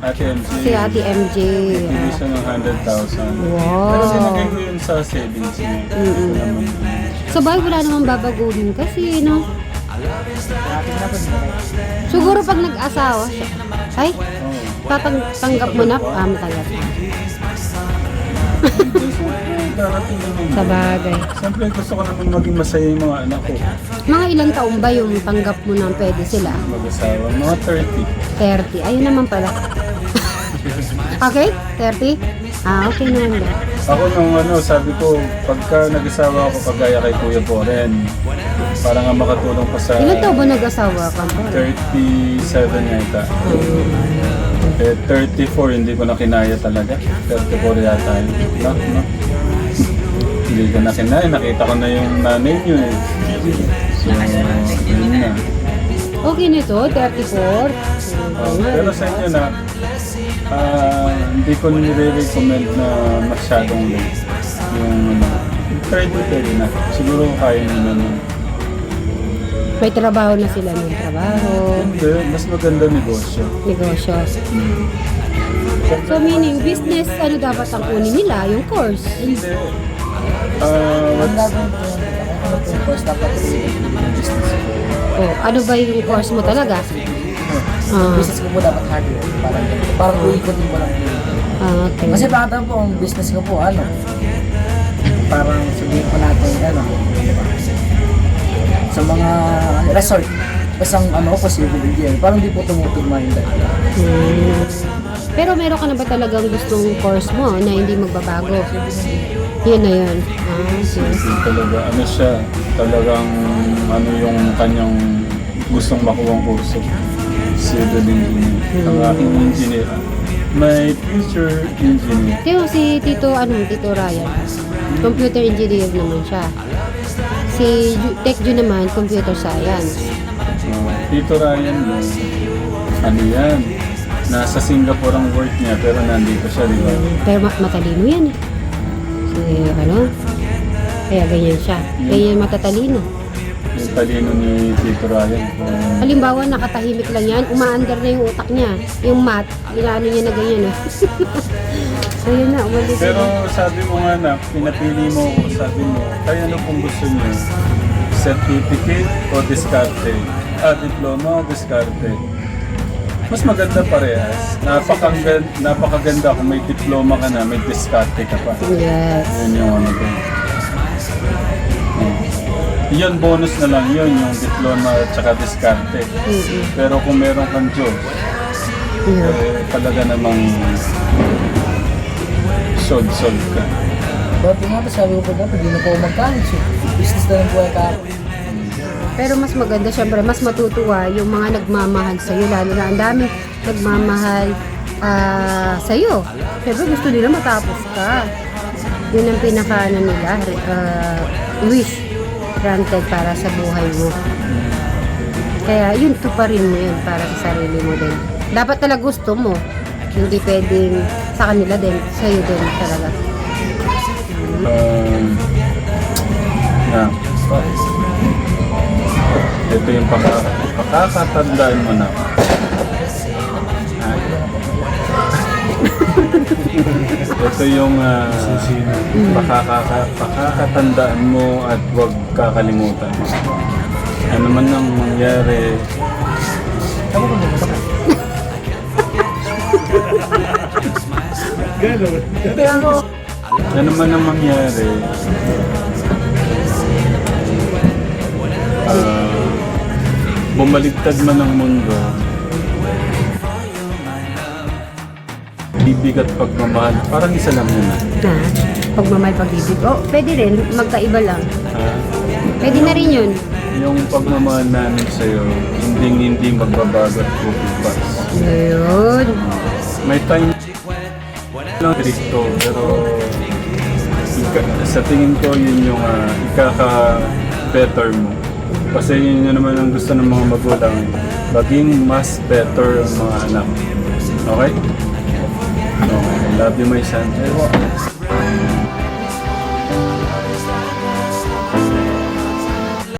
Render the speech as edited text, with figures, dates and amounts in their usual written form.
Ate MJ. Si Ate MJ. Bigyan siya ng 100,000. Wow. Pero sinagay ko yun sa savings niya. Sa bahay wala namang babaguhin kasi, no? Siguro pag nag-asawa, ay, tanggap mo na, matagal na. Darating naman. Sa bagay. Siyempre gusto ko naman maging masaya yung mga anak ko. Mga ilang taon ba yung tanggap mo na pwede sila? Mag-asawa. Mga 30. 30. Ayun naman pala. Okay? 30? Okay naman ba? Ako nung sabi ko, pagka nag-asawa ako kagaya kay Kuya Boren, para nga makatulong pa sa Ilan taon ba nag-asawa ka? 37 yata. Eh, 34 hindi ko na kinaya talaga. 34 yata yun. No? Hindi ko na kinaya. Nakita ko na yung nanay niyo eh. So, yun na. Okay nito, 34. Pero sa inyo na, hindi ko nire-recommend na masyadong late. Yung 30 na. Siguro kaya nyo naman. May trabaho na sila ng trabaho. Hindi, mas maganda negosyo. Negosyo. So meaning, business, ano dapat ang kunin nila? Yung course. Hindi. Ang gagawin ko yun, ano po yung course dapat yung business. Oh, ano ba yung course mo talaga? Business ko po dapat hardware. Parang uikotin mo lang po. Okay. Kasi baka po ang business ko po, parang sabihin ko natin, sa mga resort. Basta possible engineer. Parang di po tumutugma yung dahil. Pero meron ka na ba talagang gustong course mo na hindi magbabago? Yun na yun. Okay. Talaga, siya, talagang yung kanyang gustong makuha ang kurso. Civil engineer. Ang aking engineer. My future engineer. Kaya si Tito Ryan, computer engineer naman siya. Si Tekju naman, computer science. Tito Ryan mo, yan? Nasa Singapore ang work niya pero nandito siya, di ba? Pero matalino yan eh. Kaya ganyan siya. Ganyan matatalino. Yung talino ni Tito Ryan. Halimbawa, nakatahimik lang yan, umaandar na yung utak niya. Yung math, ginano niya na ganyan. So yun na, umalis Pero na. sabi mo nga na, pinapili mo ako, sabi mo, kaya ano kung gusto niyo? Certificate o diskarte? Diploma o diskarte? Mas maganda parehas. Napakaganda kung may diploma ka na, may diskarte ka pa. Yes. Yun yung ko. Yun, bonus na lang yun, yung diploma at saka diskarte. Pero kung meron kang job, talaga namang sold ka. Dati nga po, sabi ko po dati, di na po mag-college. Business na lang po ay Pero mas maganda, syempre, mas matutuwa yung mga nagmamahal sa'yo, lalo na ang dami nagmamahal sa'yo. Syempre, gusto nila matapos ka. Yun ang nila, wish granted para sa buhay mo. Kaya yun, tuparin mo yun para sa sarili mo din. Dapat talaga gusto mo. Hindi pwedeng sa kanila din, sa'yo din talaga. Ito yung pakakatandaan mo na. Ito yung pakakatandaan mo at huwag kakalimutan. Ano man ang mangyari, ano man ang mangyari, bumaligtad man ang mundo, bibigat pagmamahal, parang isa lang yun. Pagmamahal, pag-ibig. Pwede rin, magkaiba lang. Pwede na rin yun. Yung pagmamahal namin sa'yo, hindi magbabago at pupupas. Ngayon. May time lang direkto, pero sa tingin ko yun yung ikaka-better mo. Kasi yun naman ang gusto ng mga magulang, maging mas better ang mga anak. Okay? Okay. Love you, my son.